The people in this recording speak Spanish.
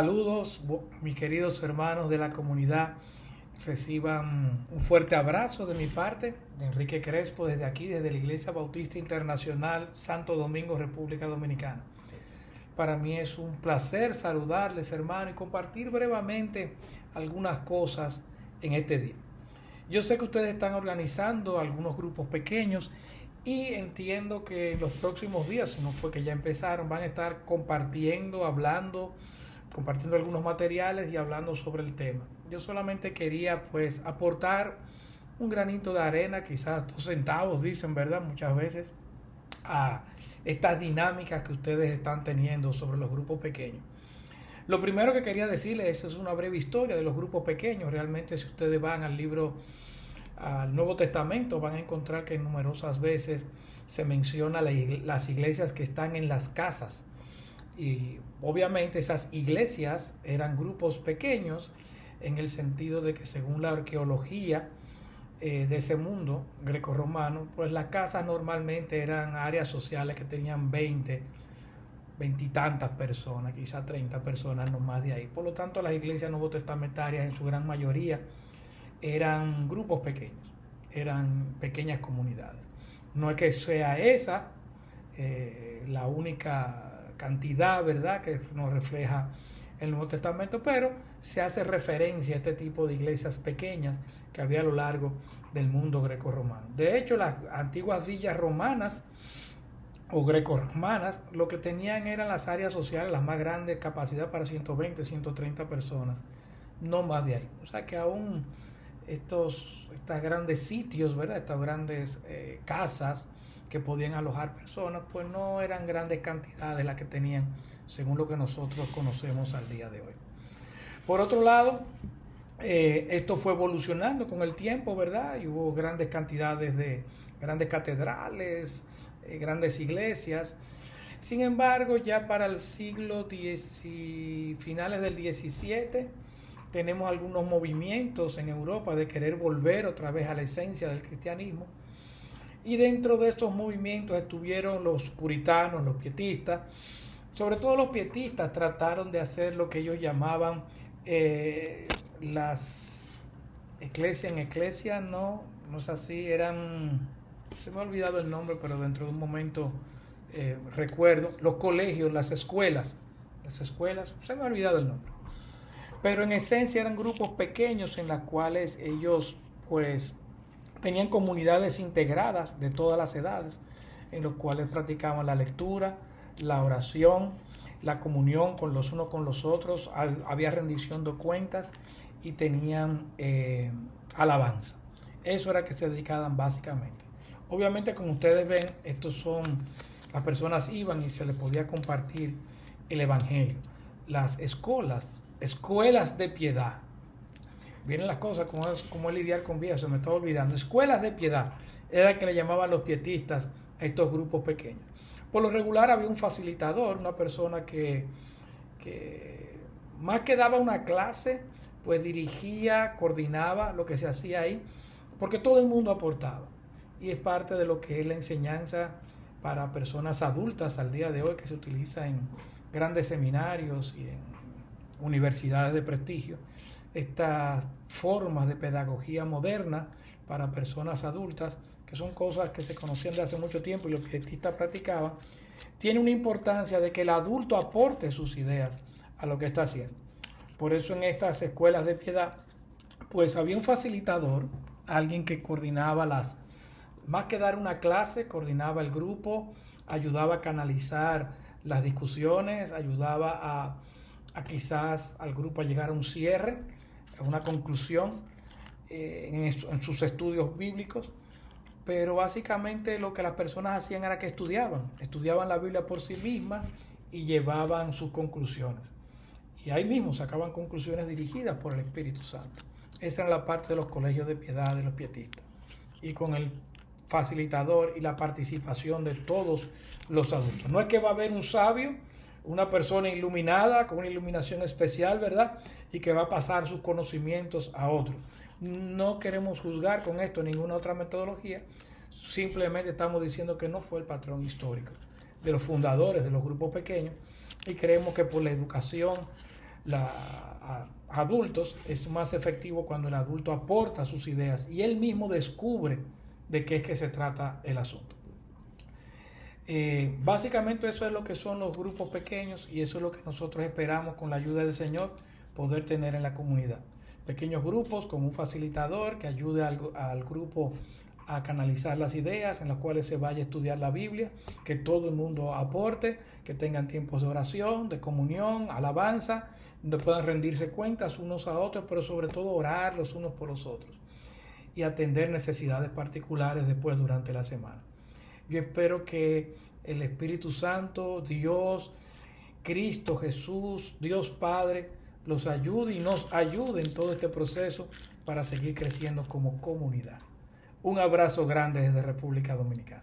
Saludos, mis queridos hermanos de la comunidad. Reciban un fuerte abrazo de mi parte, de Enrique Crespo, desde aquí, desde la Iglesia Bautista Internacional, Santo Domingo, República Dominicana. Para mí es un placer saludarles, hermanos, y compartir brevemente algunas cosas en este día. Yo sé que ustedes están organizando algunos grupos pequeños y entiendo que en los próximos días, si no fue que ya empezaron, van a estar compartiendo, hablando, compartiendo algunos materiales y hablando sobre el tema. Yo solamente quería pues aportar un granito de arena, quizás 2 centavos, dicen, ¿verdad? Muchas veces, a estas dinámicas que ustedes están teniendo sobre los grupos pequeños. Lo primero que quería decirles es una breve historia de los grupos pequeños. Realmente, si ustedes van al Nuevo Testamento, van a encontrar que numerosas veces se menciona las iglesias que están en las casas. Y obviamente esas iglesias eran grupos pequeños en el sentido de que, según la arqueología de ese mundo grecorromano, pues las casas normalmente eran áreas sociales que tenían 20 y tantas personas, quizás 30 personas, no más de ahí. Por lo tanto, las iglesias nuevotestamentarias en su gran mayoría eran grupos pequeños, eran pequeñas comunidades. No es que sea esa la única cantidad, ¿verdad?, que nos refleja el Nuevo Testamento, pero se hace referencia a este tipo de iglesias pequeñas que había a lo largo del mundo grecorromano. De hecho, las antiguas villas romanas o grecorromanas lo que tenían eran las áreas sociales, las más grandes, capacidad para 120, 130 personas, no más de ahí. O sea que aún estos grandes sitios, ¿verdad?, estas grandes casas que podían alojar personas, pues no eran grandes cantidades las que tenían, según lo que nosotros conocemos al día de hoy. Por otro lado, esto fue evolucionando con el tiempo, ¿verdad? Y hubo grandes cantidades de grandes catedrales, grandes iglesias. Sin embargo, ya para el siglo X, finales del XVII, tenemos algunos movimientos en Europa de querer volver otra vez a la esencia del cristianismo. Y dentro de estos movimientos estuvieron los puritanos, los pietistas. Sobre todo los pietistas trataron de hacer lo que ellos llamaban las eclesias, no es así, se me ha olvidado el nombre, pero dentro de un momento recuerdo, los colegios, las escuelas, se me ha olvidado el nombre. Pero en esencia eran grupos pequeños en los cuales ellos pues tenían comunidades integradas de todas las edades, en los cuales practicaban la lectura, la oración, la comunión con los unos con los otros, había rendición de cuentas y tenían alabanza. Eso era que se dedicaban básicamente. Obviamente, como ustedes ven, las personas iban y se les podía compartir el evangelio. Las escuelas de piedad. Vienen las cosas, como es lidiar con viejas, se me estaba olvidando. Escuelas de piedad, era que le llamaban los pietistas a estos grupos pequeños. Por lo regular había un facilitador, una persona que más que daba una clase, pues dirigía, coordinaba lo que se hacía ahí, porque todo el mundo aportaba. Y es parte de lo que es la enseñanza para personas adultas al día de hoy, que se utiliza en grandes seminarios y en universidades de prestigio. Estas formas de pedagogía moderna para personas adultas, que son cosas que se conocían de hace mucho tiempo y los pietistas practicaban, tiene una importancia de que el adulto aporte sus ideas a lo que está haciendo. Por eso en estas escuelas de piedad, pues había un facilitador, alguien que coordinaba más que dar una clase, coordinaba el grupo, ayudaba a canalizar las discusiones, ayudaba a quizás al grupo a llegar a un cierre, a una conclusión en sus estudios bíblicos. Pero básicamente lo que las personas hacían era que estudiaban la Biblia por sí mismas y llevaban sus conclusiones. Y ahí mismo sacaban conclusiones dirigidas por el Espíritu Santo. Esa era la parte de los colegios de piedad de los pietistas. Y con el facilitador y la participación de todos los adultos. No es que va a haber un sabio, una persona iluminada, con una iluminación especial, ¿verdad?, y que va a pasar sus conocimientos a otros. No queremos juzgar con esto ninguna otra metodología, simplemente estamos diciendo que no fue el patrón histórico de los fundadores de los grupos pequeños, y creemos que por la educación, adultos, es más efectivo cuando el adulto aporta sus ideas y él mismo descubre de qué es que se trata el asunto. Básicamente eso es lo que son los grupos pequeños y eso es lo que nosotros esperamos con la ayuda del Señor poder tener en la comunidad. Pequeños grupos con un facilitador que ayude al grupo a canalizar las ideas, en las cuales se vaya a estudiar la Biblia, que todo el mundo aporte, que tengan tiempos de oración, de comunión, alabanza, donde puedan rendirse cuentas unos a otros, pero sobre todo orar los unos por los otros y atender necesidades particulares después durante la semana. Yo espero que el Espíritu Santo, Dios, Cristo Jesús, Dios Padre, los ayude y nos ayude en todo este proceso para seguir creciendo como comunidad. Un abrazo grande desde República Dominicana.